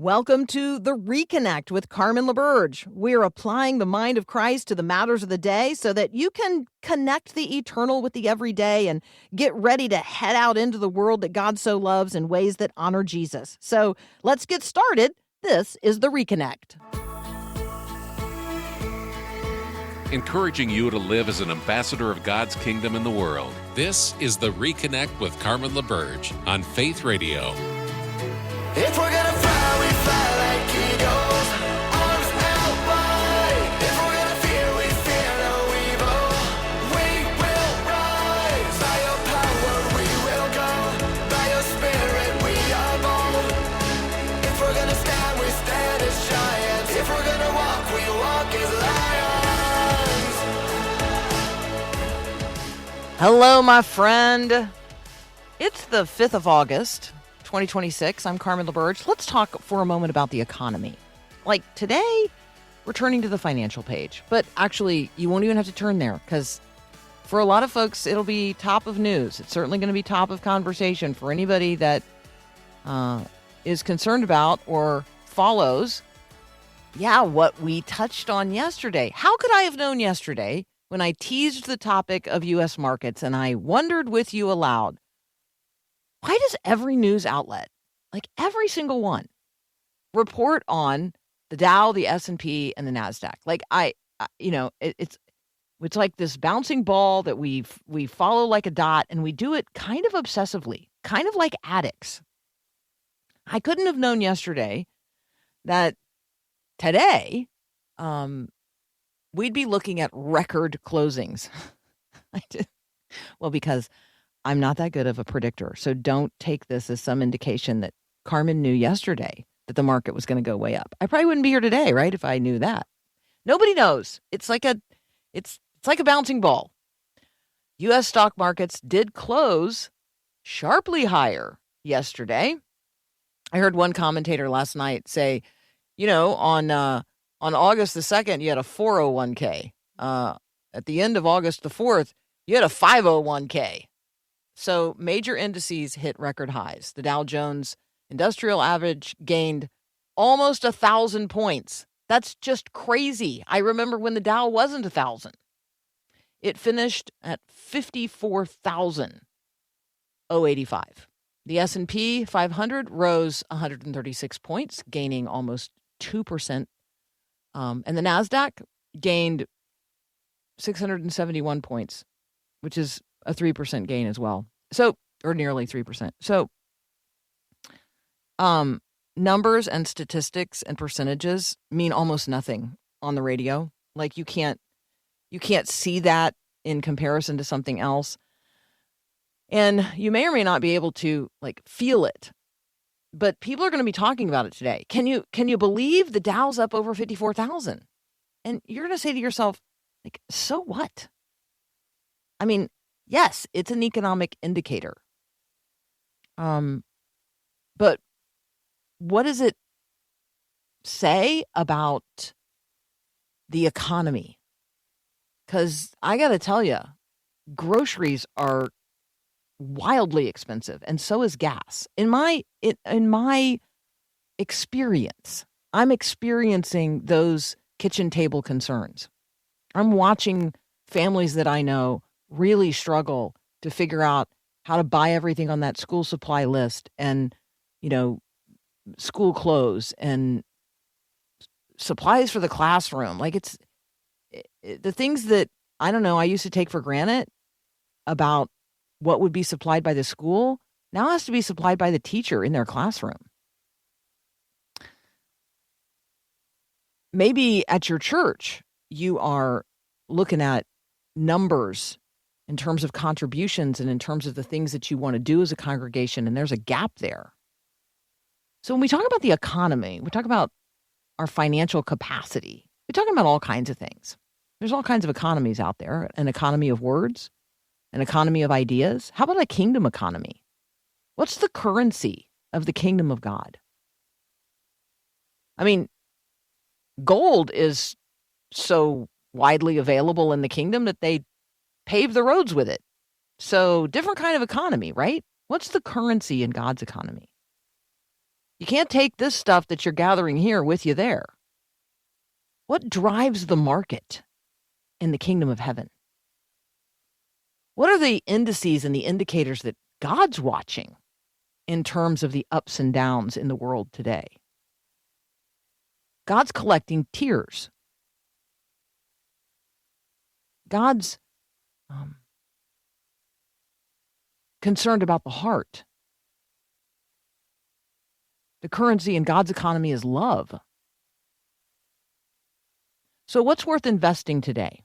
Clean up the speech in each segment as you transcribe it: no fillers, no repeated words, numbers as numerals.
Welcome to The Reconnect with Carmen LaBerge. We're applying the mind of Christ to the matters of the day so that you can connect the eternal with the everyday and get ready to head out into the world that God so loves in ways that honor Jesus. So let's get started. This is The Reconnect. Encouraging you to live as an ambassador of God's kingdom in the world. This is The Reconnect with Carmen LaBerge on Faith Radio. If we're gonna fly, we fly like eagles, arms out wide. If we're gonna fear, we fear no evil. We will rise. By your power we will go. By your spirit we are bold. If we're gonna stand, we stand as giants. If we're gonna walk, we walk as lions. Hello, my friend. It's the 5th of August. 2026. I'm Carmen LaBerge. Let's talk for a moment about the economy. Like today, we're turning to the financial page, but actually you won't even have to turn there because for a lot of folks, it'll be top of news. It's certainly going to be top of conversation for anybody that is concerned about or follows, what we touched on yesterday. How could I have known yesterday when I teased the topic of U.S. markets and I wondered with you aloud, why does every news outlet, like every single one, report on the Dow, the S&P, and the NASDAQ? Like it's like this bouncing ball that we follow like a dot, and we do it kind of obsessively, kind of like addicts. I couldn't have known yesterday that today we'd be looking at record closings. I did. Well, because I'm not that good of a predictor, so don't take this as some indication that Carmen knew yesterday that the market was going to go way up. I probably wouldn't be here today, right, if I knew that. Nobody knows. It's like a bouncing ball. U.S. stock markets did close sharply higher yesterday. I heard one commentator last night say, on August the 2nd, you had a 401k. At the end of August the 4th, you had a 501k. So major indices hit record highs. The Dow Jones Industrial Average gained almost 1,000 points. That's just crazy. I remember when the Dow wasn't 1,000. It finished at 54,085. The S&P 500 rose 136 points, gaining almost 2%. And the NASDAQ gained 671 points, which is a 3% gain as well. So, or nearly 3%. So, numbers and statistics and percentages mean almost nothing on the radio. Like you can't see that in comparison to something else. And you may or may not be able to feel it. But people are going to be talking about it today. Can you believe the Dow's up over 54,000? And you're going to say to yourself, so what? I mean, yes, it's an economic indicator. But what does it say about the economy? Because I got to tell you, groceries are wildly expensive, and so is gas. In my experience, I'm experiencing those kitchen table concerns. I'm watching families that I know really struggle to figure out how to buy everything on that school supply list and, school clothes and supplies for the classroom. It's the things that, I don't know, I used to take for granted about what would be supplied by the school now has to be supplied by the teacher in their classroom. Maybe at your church, you are looking at numbers in terms of contributions and in terms of the things that you want to do as a congregation, and there's a gap there. So when we talk about the economy, we talk about our financial capacity. We're talking about all kinds of things. There's all kinds of economies out there, an economy of words, an economy of ideas. How about a kingdom economy? What's the currency of the kingdom of God? I mean, gold is so widely available in the kingdom that they pave the roads with it. So different kind of economy, right? What's the currency in God's economy? You can't take this stuff that you're gathering here with you there. What drives the market in the kingdom of heaven? What are the indices and the indicators that God's watching in terms of the ups and downs in the world today? God's collecting tears. God's concerned about the heart. The currency in God's economy is love. So what's worth investing today?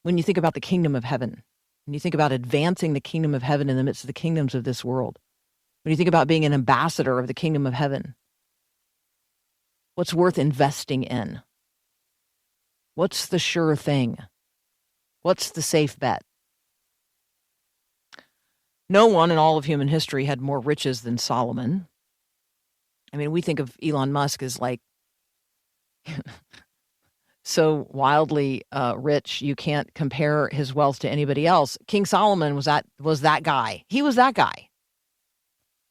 When you think about the kingdom of heaven, when you think about advancing the kingdom of heaven in the midst of the kingdoms of this world, when you think about being an ambassador of the kingdom of heaven, what's worth investing in? What's the sure thing? What's the safe bet? No one in all of human history had more riches than Solomon. I mean, we think of Elon Musk as like so wildly rich, you can't compare his wealth to anybody else. King Solomon was that guy. He was that guy.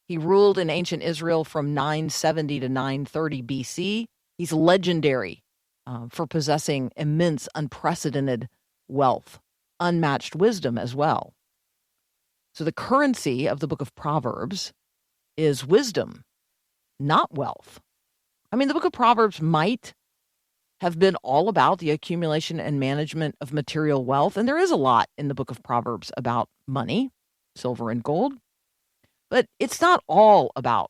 He ruled in ancient Israel from 970 to 930 BC. He's legendary for possessing immense, unprecedented wealth, unmatched wisdom as well. So the currency of the book of Proverbs is wisdom, not wealth. I mean, the book of Proverbs might have been all about the accumulation and management of material wealth, and there is a lot in the book of Proverbs about money, silver and gold, but it's not all about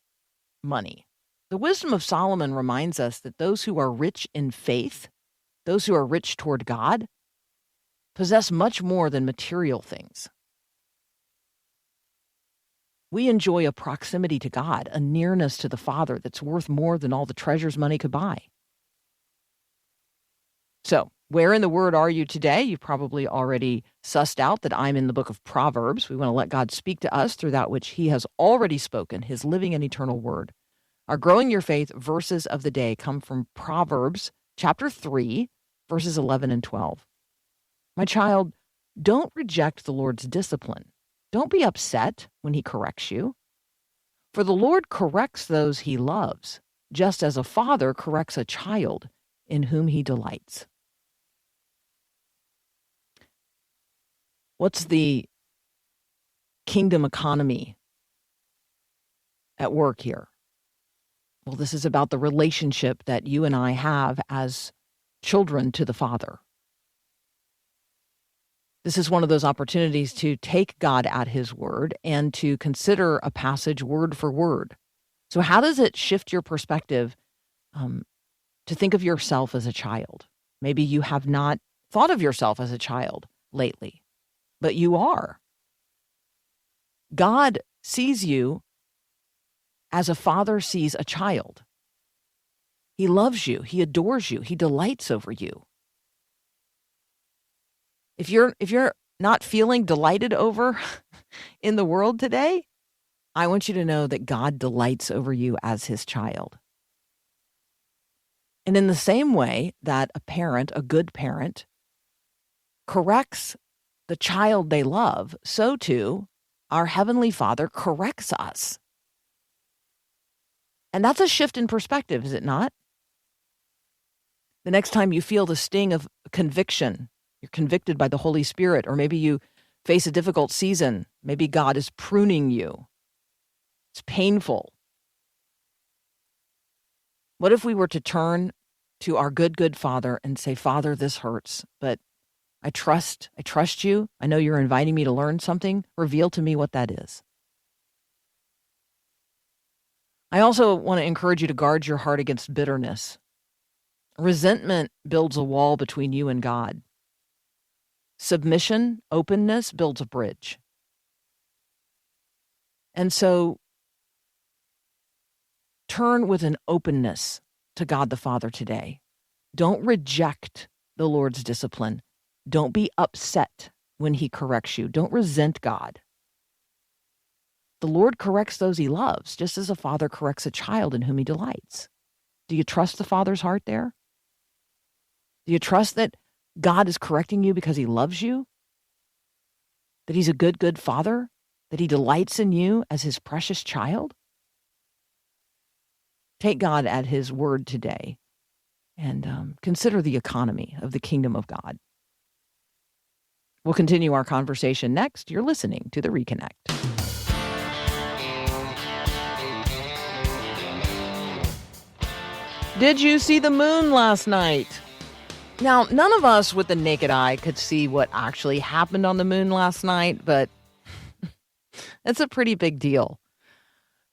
money. The wisdom of Solomon reminds us that those who are rich in faith, those who are rich toward God, possess much more than material things. We enjoy a proximity to God, a nearness to the Father that's worth more than all the treasures money could buy. So, where in the Word are you today? You've probably already sussed out that I'm in the book of Proverbs. We want to let God speak to us through that which He has already spoken, His living and eternal Word. Our Growing Your Faith verses of the day come from Proverbs chapter 3, verses 11 and 12. My child, don't reject the Lord's discipline. Don't be upset when He corrects you. For the Lord corrects those He loves, just as a father corrects a child in whom He delights. What's the kingdom economy at work here? Well, this is about the relationship that you and I have as children to the Father. This is one of those opportunities to take God at His word and to consider a passage word for word. So how does it shift your perspective to think of yourself as a child? Maybe you have not thought of yourself as a child lately, but you are. God sees you as a father sees a child. He loves you. He adores you. He delights over you. If you're not feeling delighted over in the world today, I want you to know that God delights over you as His child. And in the same way that a parent, a good parent, corrects the child they love, so too our Heavenly Father corrects us. And that's a shift in perspective, is it not? The next time you feel the sting of conviction, you're convicted by the Holy Spirit, or maybe you face a difficult season, maybe God is pruning you. It's painful. What if we were to turn to our good Father and say, Father, this hurts, but I trust you. I know you're inviting me to learn something. Reveal to me what that is. I also want to encourage you to guard your heart against bitterness. Resentment builds a wall between you and God. Submission, openness builds a bridge. And so turn with an openness to God the Father today. Don't reject the Lord's discipline. Don't be upset when He corrects you. Don't resent God. The Lord corrects those He loves, just as a father corrects a child in whom He delights. Do you trust the Father's heart there? Do you trust that God is correcting you because He loves you? That He's a good Father? That He delights in you as His precious child? take God at his word today and consider the economy of the kingdom of God. We'll continue our conversation next. You're listening to The Reconnect. Did you see the moon last night? Now, none of us with the naked eye could see what actually happened on the moon last night, but it's a pretty big deal.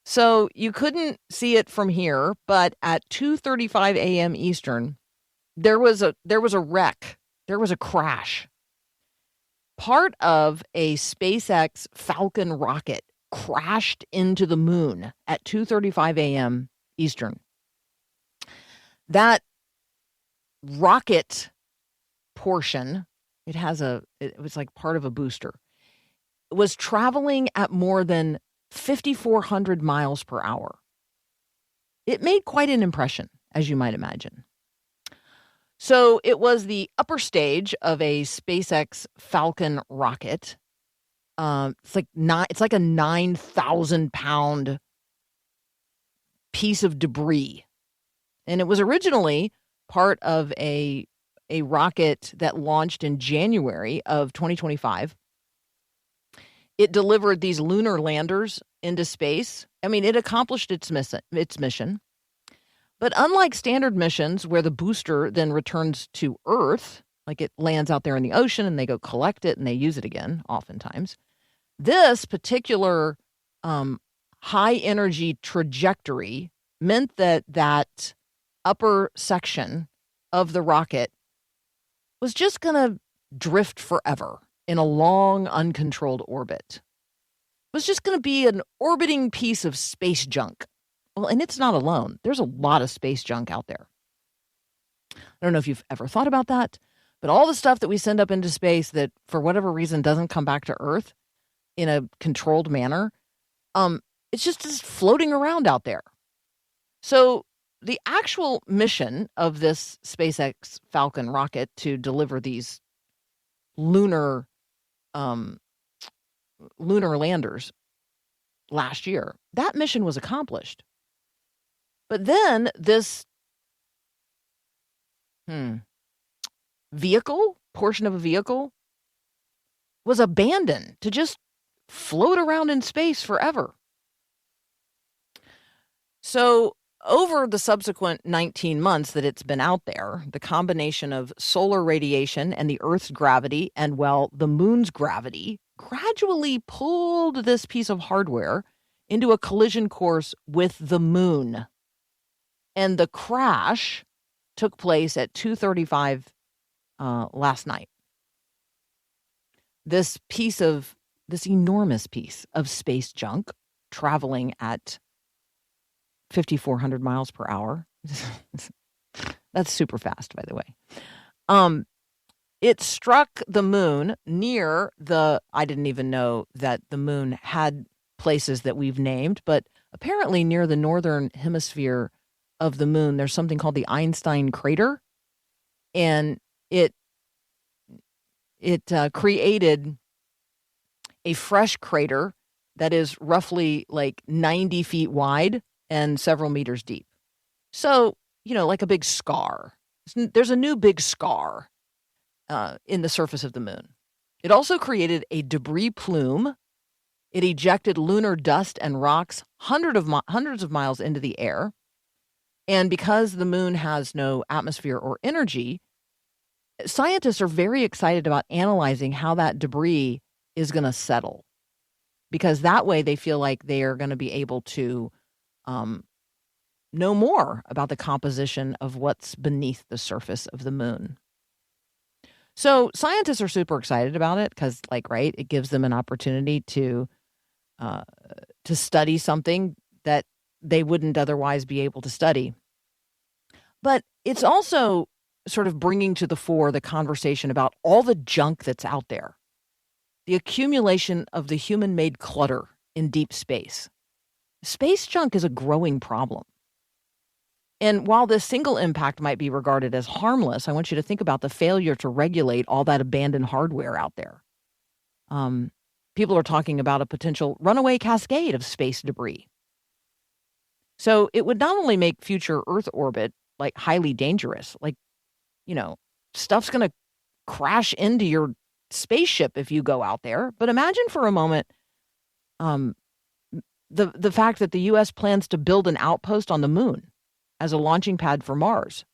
So you couldn't see it from here, but at 2:35 a.m. Eastern, there was a wreck. There was a crash. Part of a SpaceX Falcon rocket crashed into the moon at 2:35 a.m. Eastern. That rocket portion, it was like part of a booster, was traveling at more than 5,400 miles per hour. It made quite an impression, as you might imagine. So it was the upper stage of a SpaceX Falcon rocket. It's like a 9,000-pound piece of debris. And it was originally part of a rocket that launched in January of 2025. It delivered these lunar landers into space. I mean, it accomplished its mission. But unlike standard missions where the booster then returns to Earth, like it lands out there in the ocean and they go collect it and they use it again, oftentimes, this particular high energy trajectory meant that upper section of the rocket was just going to drift forever in a long, uncontrolled orbit. It was just going to be an orbiting piece of space junk. Well, and it's not alone. There's a lot of space junk out there. I don't know if you've ever thought about that, but all the stuff that we send up into space that for whatever reason doesn't come back to Earth in a controlled manner, it's just floating around out there. So the actual mission of this SpaceX Falcon rocket to deliver these lunar landers last year, that mission was accomplished. But then this portion of a vehicle, was abandoned to just float around in space forever. So over the subsequent 19 months that it's been out there, the combination of solar radiation and the Earth's gravity and, well, the moon's gravity gradually pulled this piece of hardware into a collision course with the moon. And the crash took place at 2:35 last night. This enormous piece of space junk traveling at 5,400 miles per hour. That's super fast, by the way. It struck the moon near I didn't even know that the moon had places that we've named, but apparently near the northern hemisphere of the moon, there's something called the Einstein crater. And it created a fresh crater that is roughly like 90 feet wide and several meters deep. So, like a big scar. There's a new big scar in the surface of the moon. It also created a debris plume. It ejected lunar dust and rocks hundreds of miles into the air. And because the moon has no atmosphere or energy, scientists are very excited about analyzing how that debris is going to settle. Because that way they feel like they are going to be able to know more about the composition of what's beneath the surface of the moon. So scientists are super excited about it because, it gives them an opportunity to study something that they wouldn't otherwise be able to study. But it's also sort of bringing to the fore the conversation about all the junk that's out there, the accumulation of the human-made clutter in deep space. Space junk is a growing problem. And while this single impact might be regarded as harmless, I want you to think about the failure to regulate all that abandoned hardware out there. People are talking about a potential runaway cascade of space debris. So it would not only make future Earth orbit like highly dangerous, like, stuff's going to crash into your spaceship if you go out there. But imagine for a moment um, the fact that the U.S. plans to build an outpost on the moon as a launching pad for Mars.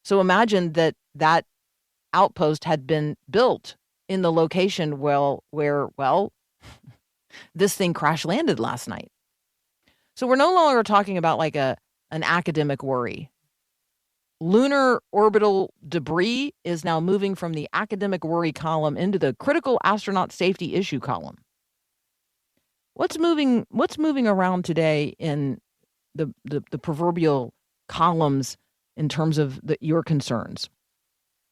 So imagine that outpost had been built in the location where this thing crash landed last night. So we're no longer talking about like an academic worry. Lunar orbital debris is now moving from the academic worry column into the critical astronaut safety issue column. What's moving around today in the proverbial columns in terms of your concerns?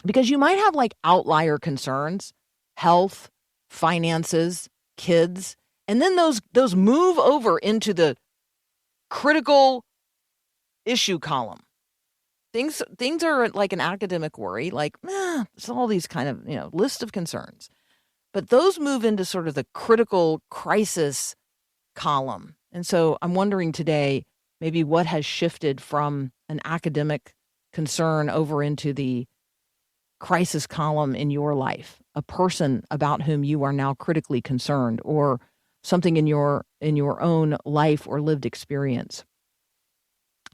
Because you might have like outlier concerns, health, finances, kids, and then those move over into the critical issue column. Things are like an academic worry, like, it's all these kind of, list of concerns. But those move into sort of the critical crisis column. And so I'm wondering today, maybe what has shifted from an academic concern over into the crisis column in your life, a person about whom you are now critically concerned, or something in your own life or lived experience.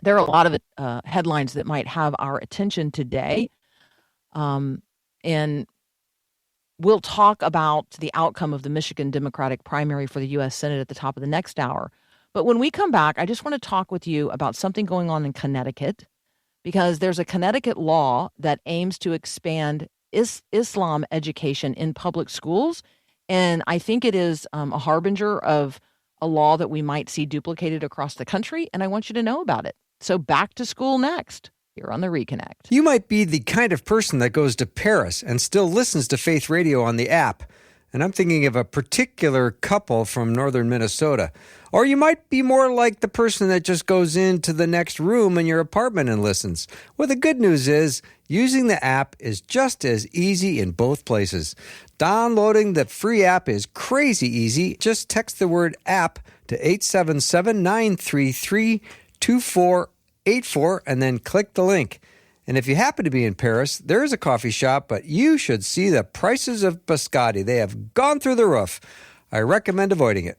There are a lot of headlines that might have our attention today. And we'll talk about the outcome of the Michigan Democratic primary for the U.S. Senate at the top of the next hour. But when we come back, I just want to talk with you about something going on in Connecticut, because there's a Connecticut law that aims to expand Islam education in public schools. And I think it is a harbinger of a law that we might see duplicated across the country. And I want you to know about it. So back to school next, here on the Reconnect. You might be the kind of person that goes to Paris and still listens to Faith Radio on the app. And I'm thinking of a particular couple from northern Minnesota. Or you might be more like the person that just goes into the next room in your apartment and listens. Well, the good news is using the app is just as easy in both places. Downloading the free app is crazy easy. Just text the word app to 877-933-2484 and then click the link. And if you happen to be in Paris, there is a coffee shop, but you should see the prices of biscotti. They have gone through the roof. I recommend avoiding it.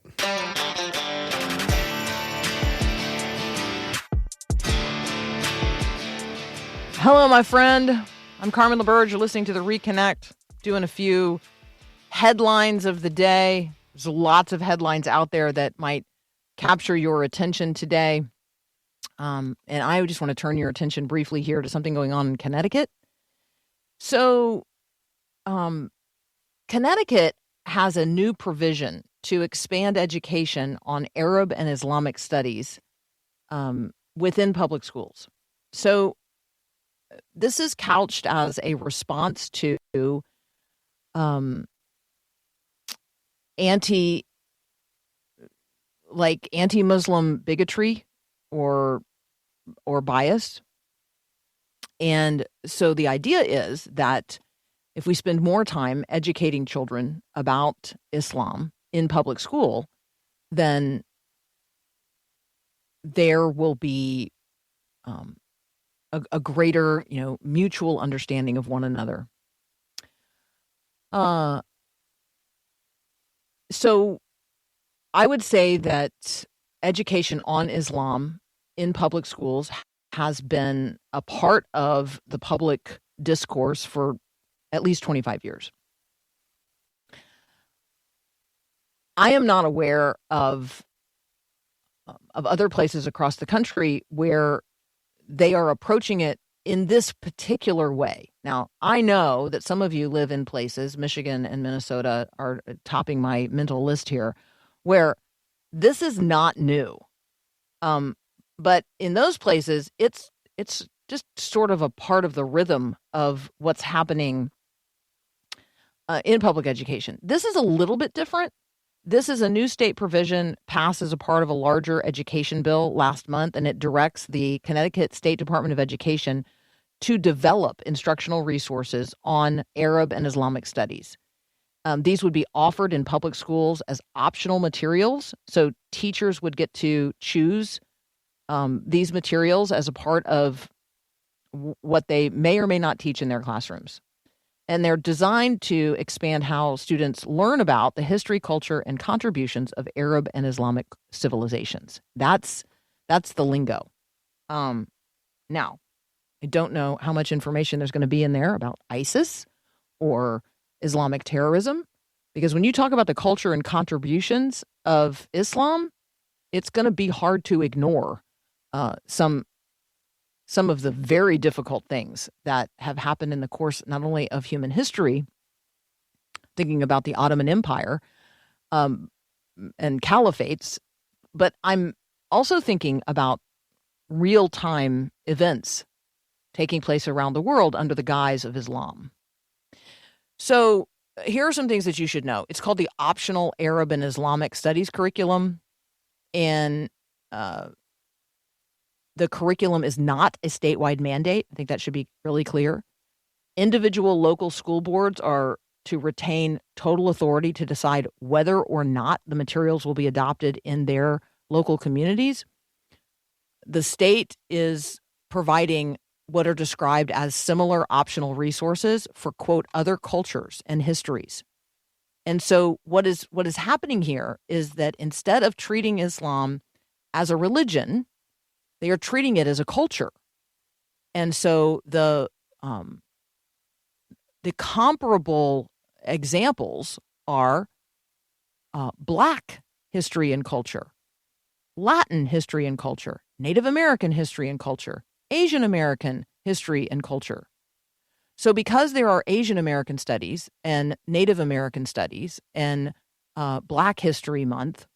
Hello, my friend. I'm Carmen LaBerge. You're listening to the Reconnect, doing a few headlines of the day. There's lots of headlines out there that might capture your attention today. And I just want to turn your attention briefly here to something going on in Connecticut. So, Connecticut has a new provision to expand education on Arab and Islamic studies within public schools. So, this is couched as a response to anti-Muslim bigotry or bias. And so the idea is that if we spend more time educating children about Islam in public school, then there will be a greater, mutual understanding of one another. So I would say that education on Islam in public schools has been a part of the public discourse for at least 25 years. I am not aware of other places across the country where they are approaching it in this particular way. Now, I know that some of you live in places, Michigan and Minnesota are topping my mental list here, where this is not new. But in those places, it's just sort of a part of the rhythm of what's happening in public education. This is a little bit different. This is a new state provision passed as a part of a larger education bill last month, and it directs the Connecticut State Department of Education to develop instructional resources on Arab and Islamic studies. These would be offered in public schools as optional materials, so teachers would get to choose these materials as a part of what they may or may not teach in their classrooms. And they're designed to expand how students learn about the history, culture, and contributions of Arab and Islamic civilizations. That's the lingo. Now, I don't know how much information there's going to be in there about ISIS or Islamic terrorism, because when you talk about the culture and contributions of Islam, it's going to be hard to ignore some of the very difficult things that have happened in the course not only of human history, thinking about the Ottoman Empire and caliphates, but I'm also thinking about real-time events taking place around the world under the guise of Islam. So here are some things that you should know. It's called the Optional Arab and Islamic Studies Curriculum, and the curriculum is not a statewide mandate. I think that should be really clear. Individual local school boards are to retain total authority to decide whether or not the materials will be adopted in their local communities. The state is providing what are described as similar optional resources for, quote, other cultures and histories. And so what is happening here is that instead of treating Islam as a religion, they are treating it as a culture. And so the comparable examples are Black history and culture, Latin history and culture, Native American history and culture, Asian American history and culture. So because there are Asian American studies and Native American studies and Black History Month,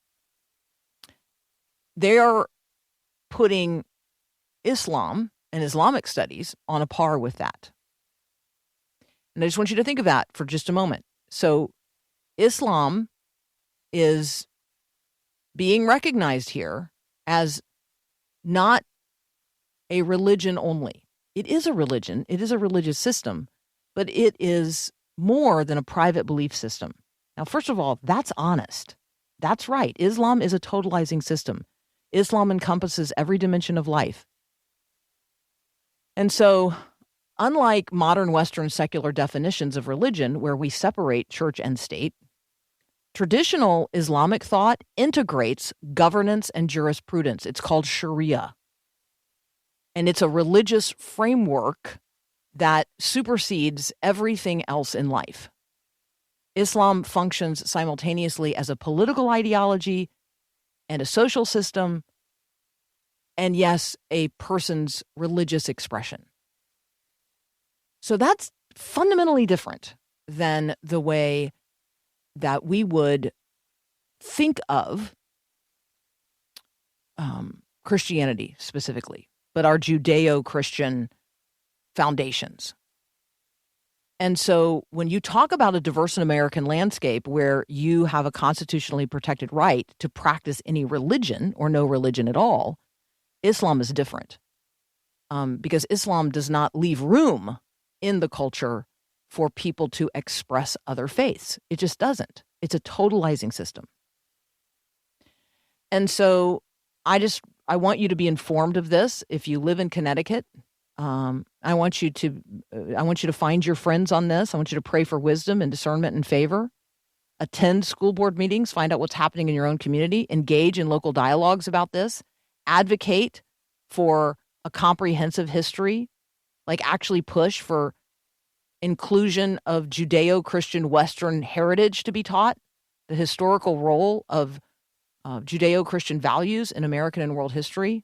they are putting Islam and Islamic studies on a par with that. And I just want you to think of that for just a moment. So Islam is being recognized here as not a religion only. It is a religion. It is a religious system, but it is more than a private belief system. Now, first of all, that's honest. That's right. Islam is a totalizing system. Islam encompasses every dimension of life. And so, unlike modern Western secular definitions of religion, where we separate church and state, traditional Islamic thought integrates governance and jurisprudence. It's called Sharia. And it's a religious framework that supersedes everything else in life. Islam functions simultaneously as a political ideology and a social system, and yes, a person's religious expression. So that's fundamentally different than the way that we would think of Christianity specifically, but our Judeo-Christian foundations. And so when you talk about a diverse and American landscape where you have a constitutionally protected right to practice any religion or no religion at all, Islam is different because Islam does not leave room in the culture for people to express other faiths. It just doesn't. It's a totalizing system. And so I want you to be informed of this. If you live in Connecticut, I want you to find your friends on this. I want you to pray for wisdom and discernment and favor. Attend school board meetings, find out what's happening in your own community, engage in local dialogues about this, advocate for a comprehensive history, like actually push for inclusion of Judeo-Christian Western heritage to be taught, the historical role of Judeo-Christian values in American and world history.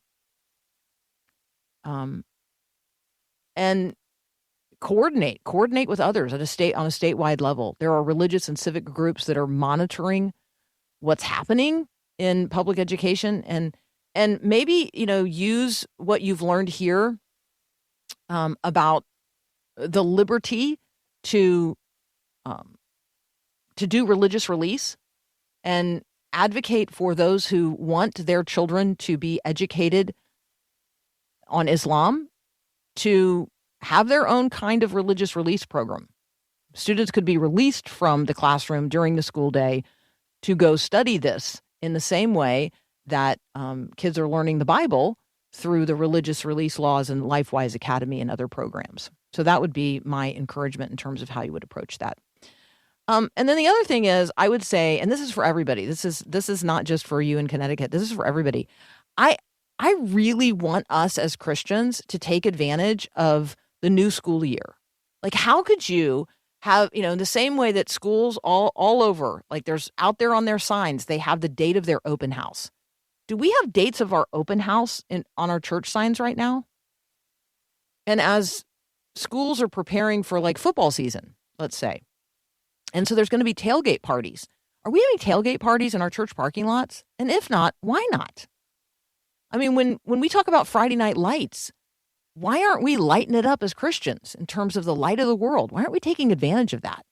And coordinate with others on a statewide level. There are religious and civic groups that are monitoring what's happening in public education, and maybe, use what you've learned here about the liberty to do religious release and advocate for those who want their children to be educated on Islam to have their own kind of religious release program. Students could be released from the classroom during the school day to go study this in the same way that kids are learning the Bible through the religious release laws and LifeWise Academy and other programs. So that would be my encouragement in terms of how you would approach that. And then the other thing is, I would say, and this is for everybody. This is not just for you in Connecticut. This is for everybody. I really want us as Christians to take advantage of the new school year. Like, how could you have, in the same way that schools all over, like there's out there on their signs, they have the date of their open house. Do we have dates of our open house on our church signs right now? And as schools are preparing for like football season, let's say, and so there's going to be tailgate parties. Are we having tailgate parties in our church parking lots? And if not, why not? I mean, when we talk about Friday night lights, why aren't we lighting it up as Christians in terms of the light of the world? Why aren't we taking advantage of that?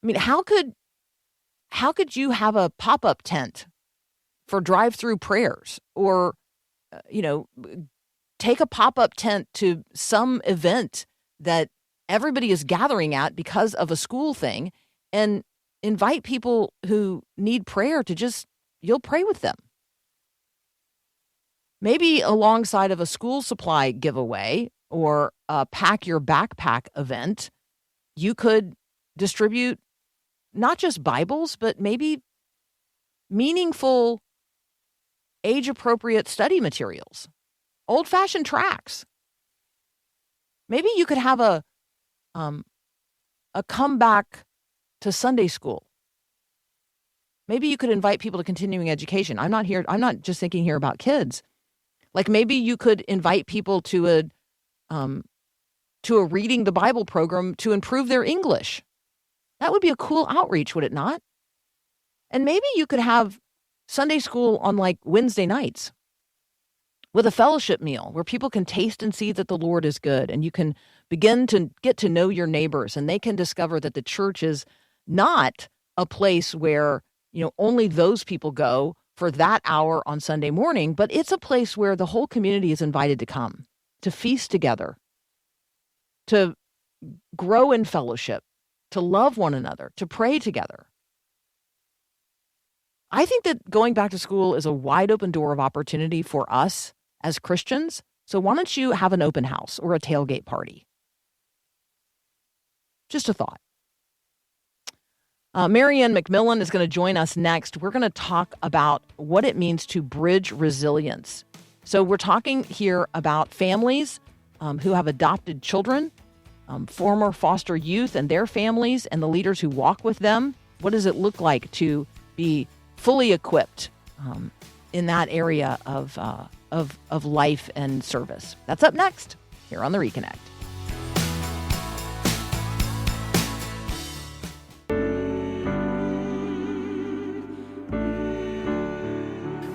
I mean, how could you have a pop-up tent for drive-through prayers, or, take a pop-up tent to some event that everybody is gathering at because of a school thing, and invite people who need prayer to you'll pray with them. Maybe alongside of a school supply giveaway or a pack your backpack event, you could distribute not just Bibles, but maybe meaningful, age-appropriate study materials, old-fashioned tracts. Maybe you could have a comeback to Sunday school. Maybe you could invite people to continuing education. I'm not just thinking here about kids. Like, maybe you could invite people to a reading the Bible program to improve their English. That would be a cool outreach, would it not? And maybe you could have Sunday school on like Wednesday nights with a fellowship meal where people can taste and see that the Lord is good, and you can begin to get to know your neighbors, and they can discover that the church is not a place where, only those people go for that hour on Sunday morning, but it's a place where the whole community is invited to come, to feast together, to grow in fellowship, to love one another, to pray together. I think that going back to school is a wide open door of opportunity for us as Christians. So why don't you have an open house or a tailgate party? Just a thought. Marianne McMillan is going to join us next. We're going to talk about what it means to bridge resilience. So we're talking here about families who have adopted children, former foster youth and their families, and the leaders who walk with them. What does it look like to be fully equipped in that area of life and service? That's up next here on The Reconnect.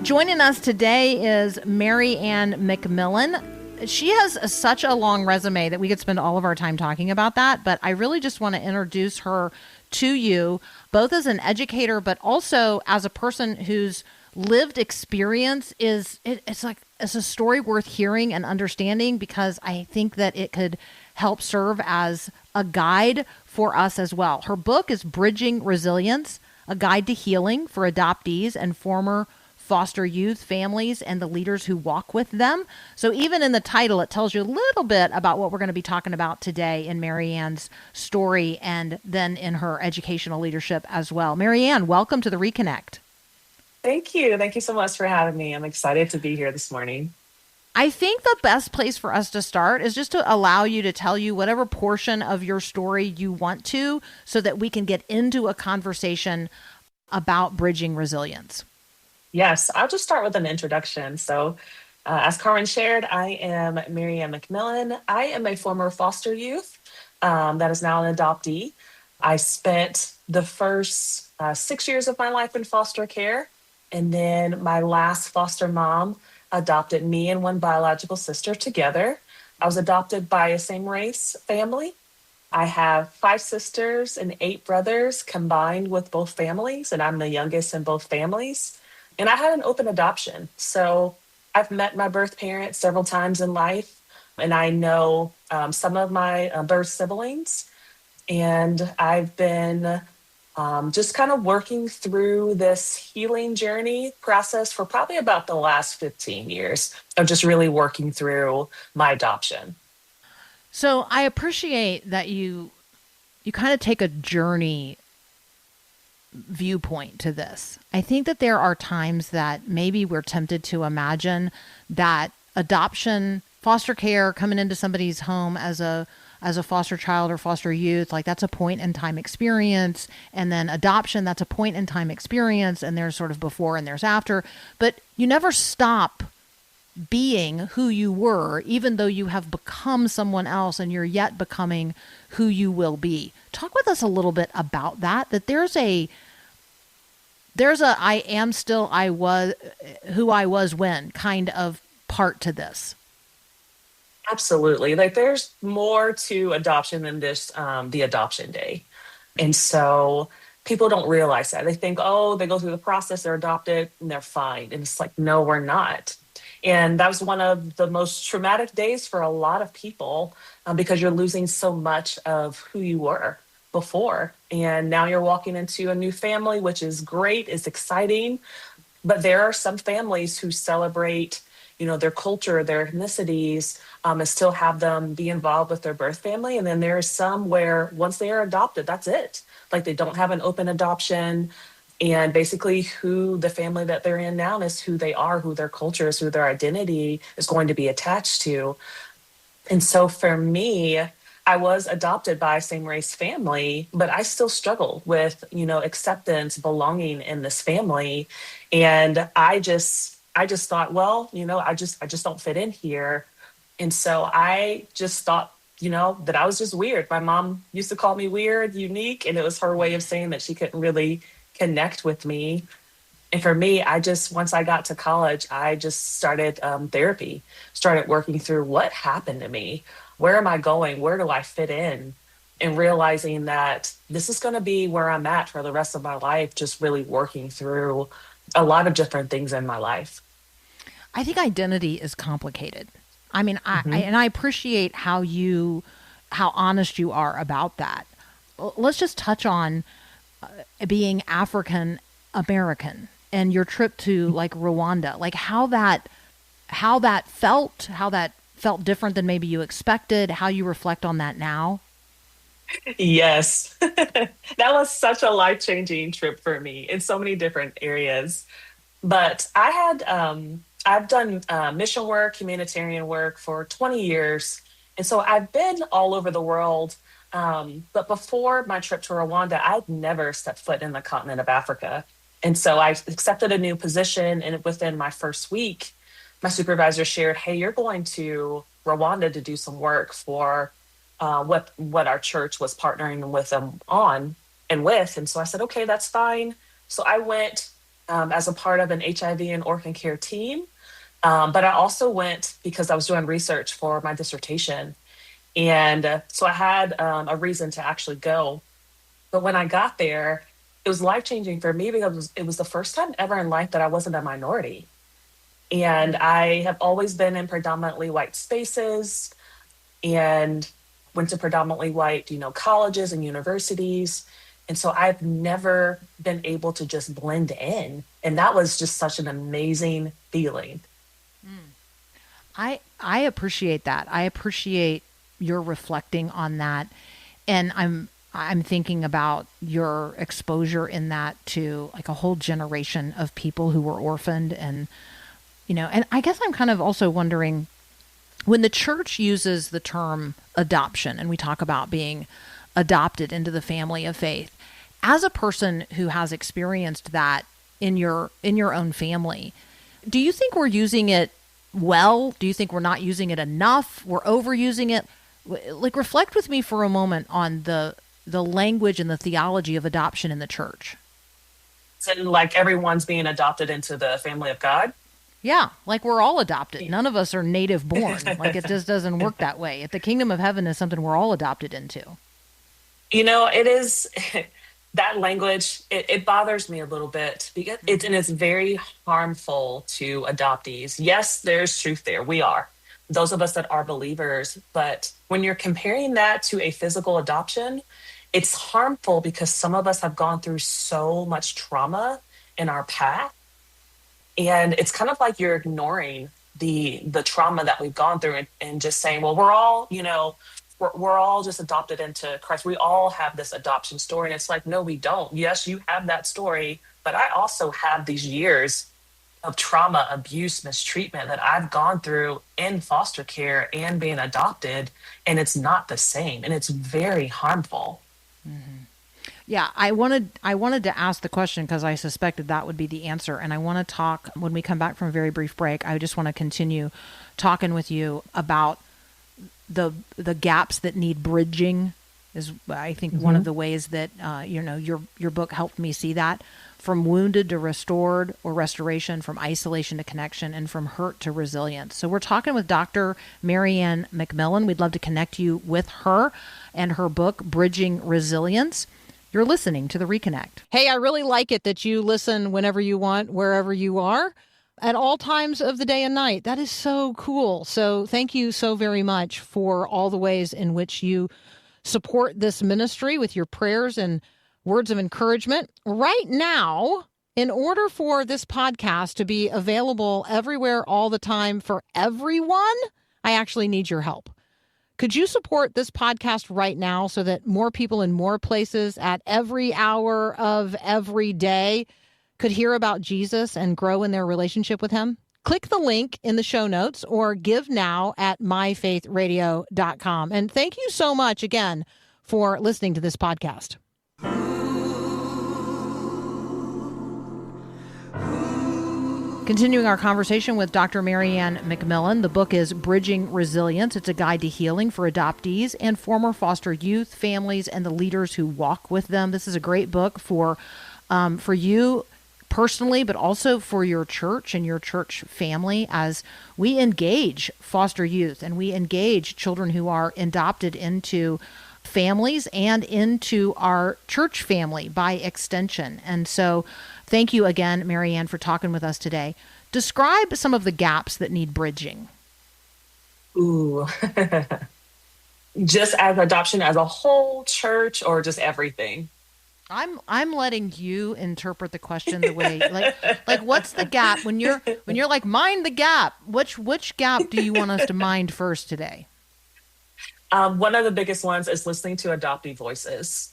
Joining us today is Marianne McMillan. She has such a long resume that we could spend all of our time talking about that, but I really just want to introduce her to you, both as an educator, but also as a person whose lived experience it's a story worth hearing and understanding, because I think that it could help serve as a guide for us as well. Her book is Bridging Resilience, a guide to healing for adoptees and former foster youth families and the leaders who walk with them. So even in the title, it tells you a little bit about what we're going to be talking about today in Marianne's story, and then in her educational leadership as well. Marianne, welcome to The Reconnect. Thank you. Thank you so much for having me. I'm excited to be here this morning. I think the best place for us to start is just to allow you to tell you whatever portion of your story you want to, so that we can get into a conversation about bridging resilience. Yes, I'll just start with an introduction. So, as Carmen shared, I am Marianne McMillan. I am a former foster youth that is now an adoptee. I spent the first 6 years of my life in foster care, and then my last foster mom adopted me and one biological sister together. I was adopted by a same-race family. I have 5 sisters and 8 brothers combined with both families, and I'm the youngest in both families. And I had an open adoption. So I've met my birth parents several times in life, and I know some of my birth siblings. And I've been just kind of working through this healing journey process for probably about the last 15 years of just really working through my adoption. So I appreciate that you kind of take a journey viewpoint to this. I think that there are times that maybe we're tempted to imagine that adoption, foster care, coming into somebody's home as a foster child or foster youth, like that's a point in time experience, and then adoption, that's a point in time experience, and there's sort of before and there's after, but you never stop being who you were, even though you have become someone else and you're yet becoming who you will be. Talk with us a little bit about that, that there's a I am still I was who I was when kind of part to this. Absolutely. Like there's more to adoption than just the adoption day. And so people don't realize that. They think, oh, they go through the process, they're adopted, and they're fine. And it's like, no, we're not. And that was one of the most traumatic days for a lot of people because you're losing so much of who you were before. And now you're walking into a new family, which is great, it's exciting. But there are some families who celebrate, their culture, their ethnicities, and still have them be involved with their birth family. And then there's some where once they are adopted, that's it. Like they don't have an open adoption. And basically who the family that they're in now is who they are, who their culture is, who their identity is going to be attached to. And so for me, I was adopted by a same race family, but I still struggle with, acceptance, belonging in this family. And I just thought, well, I just don't fit in here. And so I just thought, that I was just weird. My mom used to call me weird, unique, and it was her way of saying that she couldn't really connect with me. And for me, once I got to college, I just started therapy, started working through what happened to me. Where am I going? Where do I fit in? And realizing that this is going to be where I'm at for the rest of my life, just really working through a lot of different things in my life. I think identity is complicated. I mean, I appreciate how honest you are about that. Let's just touch on being African American and your trip to like Rwanda, like how that felt different than maybe you expected, how you reflect on that now. Yes, that was such a life-changing trip for me in so many different areas. But I've done mission work, humanitarian work for 20 years. And so I've been all over the world. But before my trip to Rwanda, I'd never stepped foot in the continent of Africa. And so I accepted a new position. And within my first week, my supervisor shared, hey, you're going to Rwanda to do some work for what our church was partnering with them on and with. And so I said, okay, that's fine. So I went as a part of an HIV and orphan care team. But I also went because I was doing research for my dissertation. And so I had a reason to actually go. But when I got there, it was life-changing for me because it was the first time ever in life that I wasn't a minority. And I have always been in predominantly white spaces and went to predominantly white, colleges and universities. And so I've never been able to just blend in. And that was just such an amazing feeling. I appreciate that. I appreciate your reflecting on that. And I'm thinking about your exposure in that to like a whole generation of people who were orphaned and and I guess I'm kind of also wondering when the church uses the term adoption and we talk about being adopted into the family of faith, as a person who has experienced that in your own family, do you think we're using it well? Do you think we're not using it enough? We're overusing it? Like reflect with me for a moment on the language and the theology of adoption in the church. And like everyone's being adopted into the family of God. Yeah, like we're all adopted. None of us are native born. Like it just doesn't work that way. If the kingdom of heaven is something we're all adopted into. It is that language, it bothers me a little bit because it's very harmful to adoptees. Yes, there's truth there. We are. Those of us that are believers. But when you're comparing that to a physical adoption, it's harmful because some of us have gone through so much trauma in our past, and it's kind of like you're ignoring the trauma that we've gone through, and just saying, well, we're all, we're all just adopted into Christ. We all have this adoption story. And it's like, no, we don't. Yes, you have that story, but I also have these years of trauma, abuse, mistreatment that I've gone through in foster care and being adopted. And it's not the same. And it's very harmful. Yeah, I wanted to ask the question because I suspected that would be the answer. And I want to talk, when we come back from a very brief break, I just want to continue talking with you about the gaps that need bridging is, I think, one of the ways that, your book helped me see that. From wounded to restored or restoration, from isolation to connection, and from hurt to resilience. So we're talking with Dr. Marianne McMillan. We'd love to connect you with her and her book, Bridging Resilience. You're listening to The Reconnect. Hey, I really like it that you listen whenever you want, wherever you are, at all times of the day and night. That is so cool. So thank you so very much for all the ways in which you support this ministry with your prayers and words of encouragement. Right now, in order for this podcast to be available everywhere all the time for everyone, I actually need your help. Could you support this podcast right now so that more people in more places at every hour of every day could hear about Jesus and grow in their relationship with him? Click the link in the show notes or give now at myfaithradio.com. And thank you so much again for listening to this podcast. Continuing our conversation with Dr. Marianne McMillan, the book is Bridging Resilience. It's a guide to healing for adoptees and former foster youth, families, and the leaders who walk with them. This is a great book for you personally, but also for your church and your church family as we engage foster youth and we engage children who are adopted into families and into our church family by extension. And so thank you again, Marianne, for talking with us today. Describe some of the gaps that need bridging. Ooh. Just as adoption as a whole, church, or just everything? I'm letting you interpret the question the way like what's the gap when you're like mind the gap? Which gap do you want us to mind first today? One of the biggest ones is listening to adoptee voices.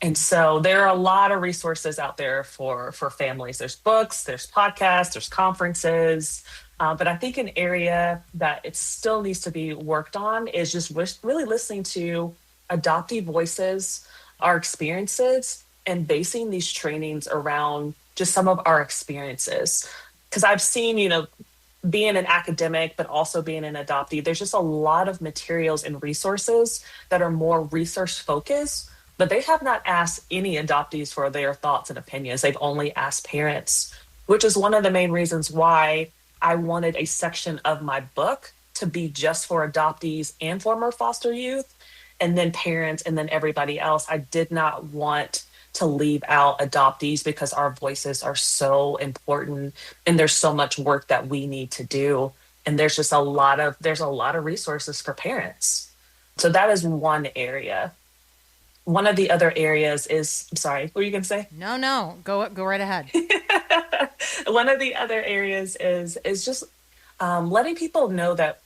And so there are a lot of resources out there for families. There's books, there's podcasts, there's conferences. But I think an area that it still needs to be worked on is just really listening to adoptee voices, our experiences, and basing these trainings around just some of our experiences. Because I've seen, being an academic, but also being an adoptee, there's just a lot of materials and resources that are more research focused, but they have not asked any adoptees for their thoughts and opinions. They've only asked parents, which is one of the main reasons why I wanted a section of my book to be just for adoptees and former foster youth, and then parents, and then everybody else. I did not want to leave out adoptees because our voices are so important and there's so much work that we need to do. And there's just a lot of resources for parents. So that is one area. One of the other areas is, I'm sorry, what were you going to say? No, go right ahead. One of the other areas is just letting people know that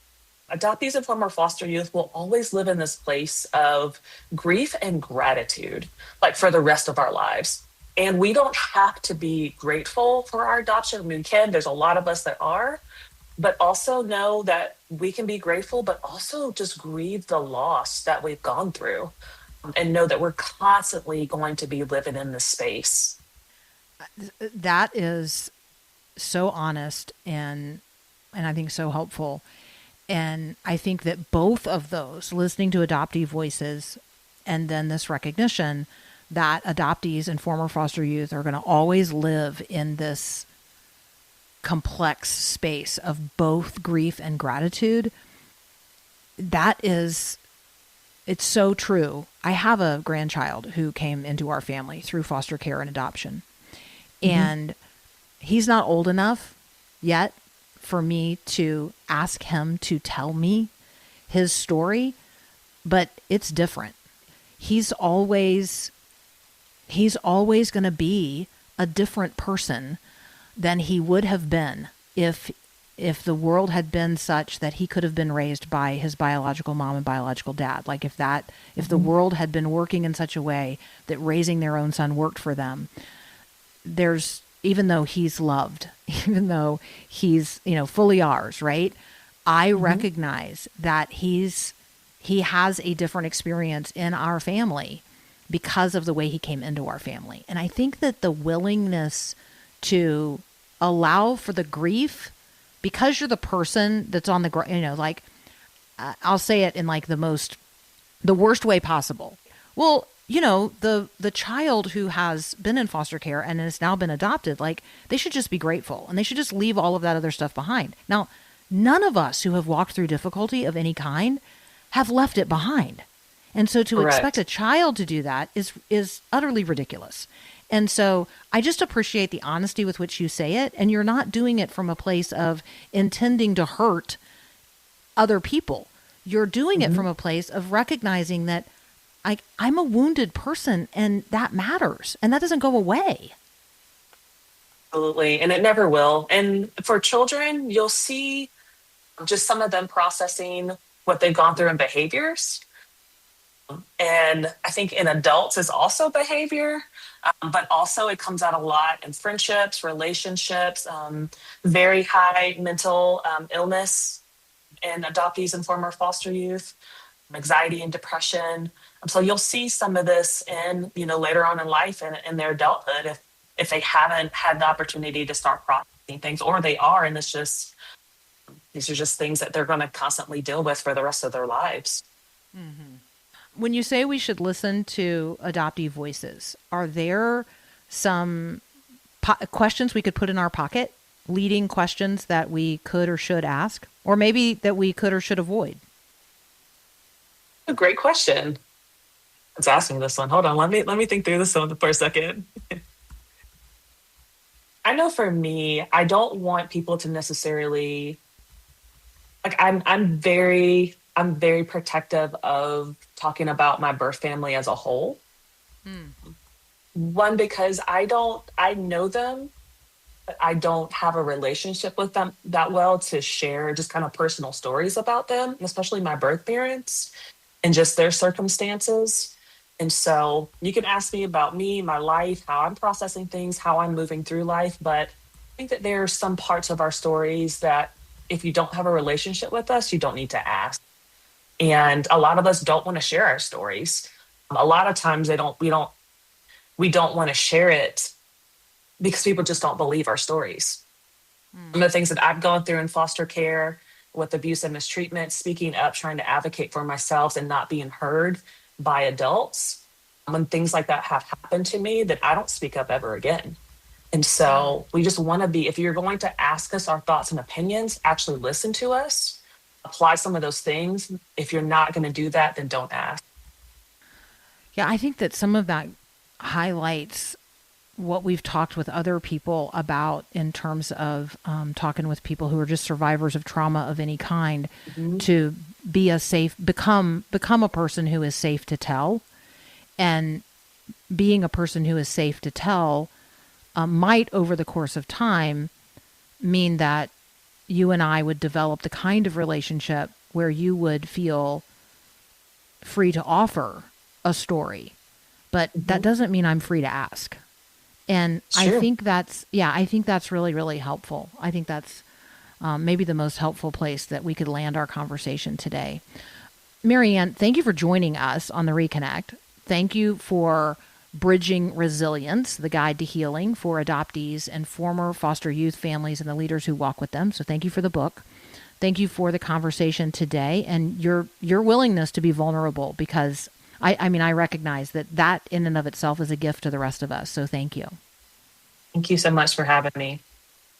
adoptees and former foster youth will always live in this place of grief and gratitude, like for the rest of our lives. And we don't have to be grateful for our adoption. I mean, there's a lot of us that are, but also know that we can be grateful, but also just grieve the loss that we've gone through and know that we're constantly going to be living in this space. That is so honest and I think so helpful. And I think that both of those, listening to adoptee voices and then this recognition that adoptees and former foster youth are going to always live in this complex space of both grief and gratitude, it's so true. I have a grandchild who came into our family through foster care and adoption. And he's not old enough yet for me to ask him to tell me his story, but it's different. he's always going to be a different person than he would have been if the world had been such that he could have been raised by his biological mom and biological dad. Like if the world had been working in such a way that raising their own son worked for them, even though he's loved, even though he's, fully ours, right? I recognize that he has a different experience in our family because of the way he came into our family. And I think that the willingness to allow for the grief, because you're the person that's on the ground, I'll say it in like the worst way possible. Well, the child who has been in foster care and has now been adopted, like they should just be grateful and they should just leave all of that other stuff behind. Now, none of us who have walked through difficulty of any kind have left it behind. And so to expect a child to do that is utterly ridiculous. And so I just appreciate the honesty with which you say it. And you're not doing it from a place of intending to hurt other people. You're doing it from a place of recognizing that I'm a wounded person and that matters. And that doesn't go away. Absolutely. And it never will. And for children, you'll see just some of them processing what they've gone through in behaviors. And I think in adults is also behavior, but also it comes out a lot in friendships, relationships, very high mental illness in adoptees and former foster youth, anxiety and depression. So you'll see some of this in, later on in life and in their adulthood if they haven't had the opportunity to start processing things, or they are, and these are just things that they're going to constantly deal with for the rest of their lives. Mm-hmm. When you say we should listen to adoptee voices, are there some questions we could put in our pocket, leading questions that we could or should ask, or maybe that we could or should avoid? A great question. Let's ask me this one. Hold on. Let me think through this one for a second. I know for me, I don't want people to necessarily I'm very protective of talking about my birth family as a whole. One, because I know them, but I don't have a relationship with them that well to share just kind of personal stories about them, especially my birth parents and just their circumstances. And so you can ask me about me, my life, how I'm processing things, how I'm moving through life. But I think that there are some parts of our stories that if you don't have a relationship with us, you don't need to ask. And a lot of us don't want to share our stories. A lot of times we don't want to share it because people just don't believe our stories. Some of the things that I've gone through in foster care with abuse and mistreatment, speaking up, trying to advocate for myself and not being heard by adults, when things like that have happened to me, that I don't speak up ever again. And so we just want to be, if you're going to ask us our thoughts and opinions, actually listen to us, apply some of those things. If you're not going to do that, then don't ask. Yeah, I think that some of that highlights what we've talked with other people about in terms of talking with people who are just survivors of trauma of any kind, to be become a person who is safe to tell. And being a person who is safe to tell might, over the course of time, mean that you and I would develop the kind of relationship where you would feel free to offer a story. But that doesn't mean I'm free to ask. And sure. I think that's really, really helpful. I think that's maybe the most helpful place that we could land our conversation today. Marianne, thank you for joining us on the Reconnect. Thank you for Bridging Resilience, the Guide to Healing for Adoptees and Former Foster Youth Families and the Leaders Who Walk with Them. So thank you for the book. Thank you for the conversation today and your willingness to be vulnerable, because I recognize that in and of itself is a gift to the rest of us. So thank you. Thank you so much for having me.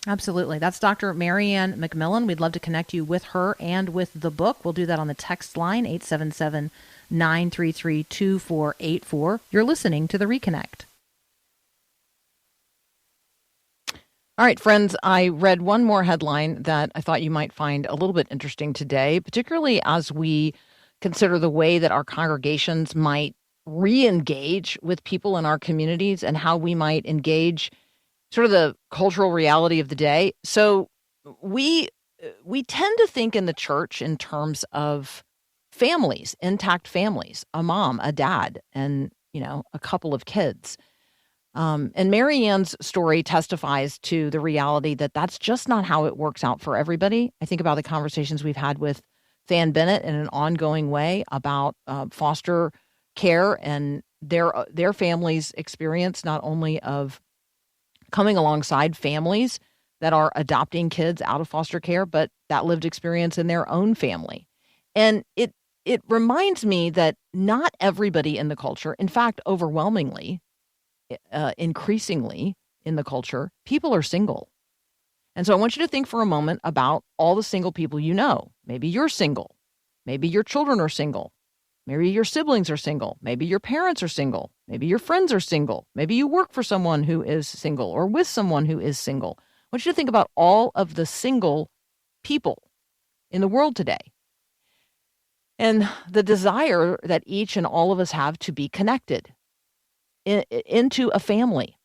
Absolutely. That's Dr. Marianne McMillan. We'd love to connect you with her and with the book. We'll do that on the text line, 877-933-2484. You're listening to The Reconnect. All right, friends, I read one more headline that I thought you might find a little bit interesting today, particularly as we consider the way that our congregations might re-engage with people in our communities and how we might engage sort of the cultural reality of the day. So we tend to think in the church in terms of families, intact families, a mom, a dad, and, a couple of kids. And Mary Ann's story testifies to the reality that that's just not how it works out for everybody. I think about the conversations we've had with Fan Bennett in an ongoing way about foster care and their family's experience, not only of coming alongside families that are adopting kids out of foster care, but that lived experience in their own family. And it reminds me that not everybody in the culture, in fact, overwhelmingly, increasingly in the culture, people are single. And so I want you to think for a moment about all the single people you know. Maybe you're single. Maybe your children are single. Maybe your siblings are single. Maybe your parents are single. Maybe your friends are single. Maybe you work for someone who is single or with someone who is single. I want you to think about all of the single people in the world today and the desire that each and all of us have to be connected into a family,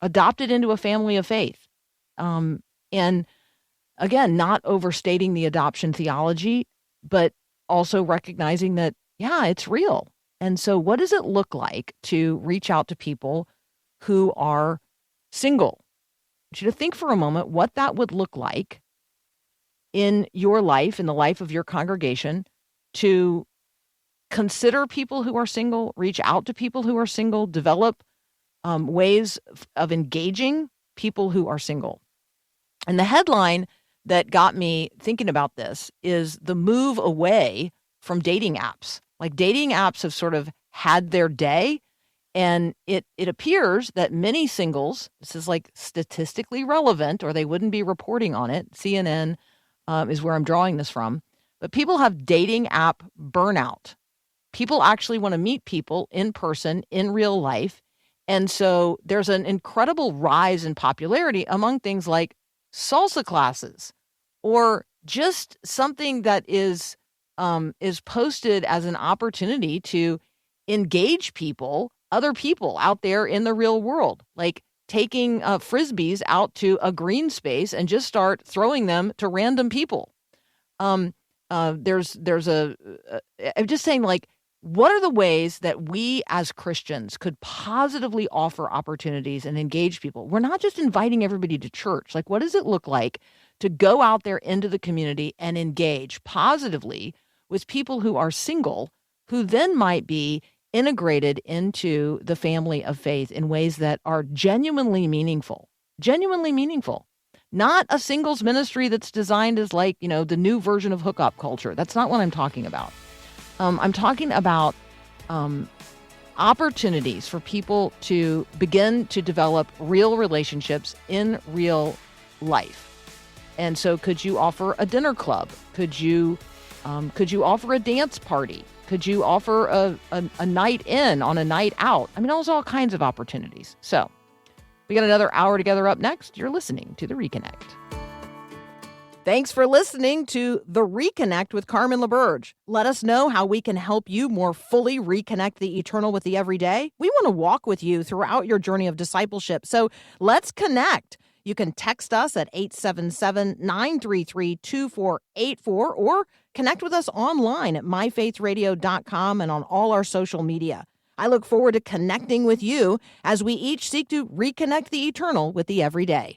adopted into a family of faith. And again, not overstating the adoption theology, but also recognizing that, yeah, it's real. And so what does it look like to reach out to people who are single? I want you to think for a moment what that would look like in your life, in the life of your congregation, to consider people who are single, reach out to people who are single, develop ways of engaging people who are single. And the headline that got me thinking about this is the move away from dating apps. Like, dating apps have sort of had their day, and it appears that many singles, this is like statistically relevant, or they wouldn't be reporting on it. CNN is where I'm drawing this from. But people have dating app burnout. People actually want to meet people in person, in real life. And so there's an incredible rise in popularity among things like salsa classes, or just something that is posted as an opportunity to engage people, other people out there in the real world, like taking frisbees out to a green space and just start throwing them to random people. I'm just saying, like, what are the ways that we as Christians could positively offer opportunities and engage people? We're not just inviting everybody to church. Like, what does it look like to go out there into the community and engage positively with people who are single, who then might be integrated into the family of faith in ways that are genuinely meaningful? Genuinely meaningful. Not a singles ministry that's designed as, like, the new version of hookup culture. That's not what I'm talking about. I'm talking about opportunities for people to begin to develop real relationships in real life. And so could you offer a dinner club? Could you offer a dance party? Could you offer a night in on a night out? I mean, there's all kinds of opportunities. So we got another hour together up next. You're listening to The Reconnect. Thanks for listening to The Reconnect with Carmen LaBerge. Let us know how we can help you more fully reconnect the eternal with the everyday. We want to walk with you throughout your journey of discipleship. So let's connect. You can text us at 877-933-2484 or connect with us online at myfaithradio.com and on all our social media. I look forward to connecting with you as we each seek to reconnect the eternal with the everyday.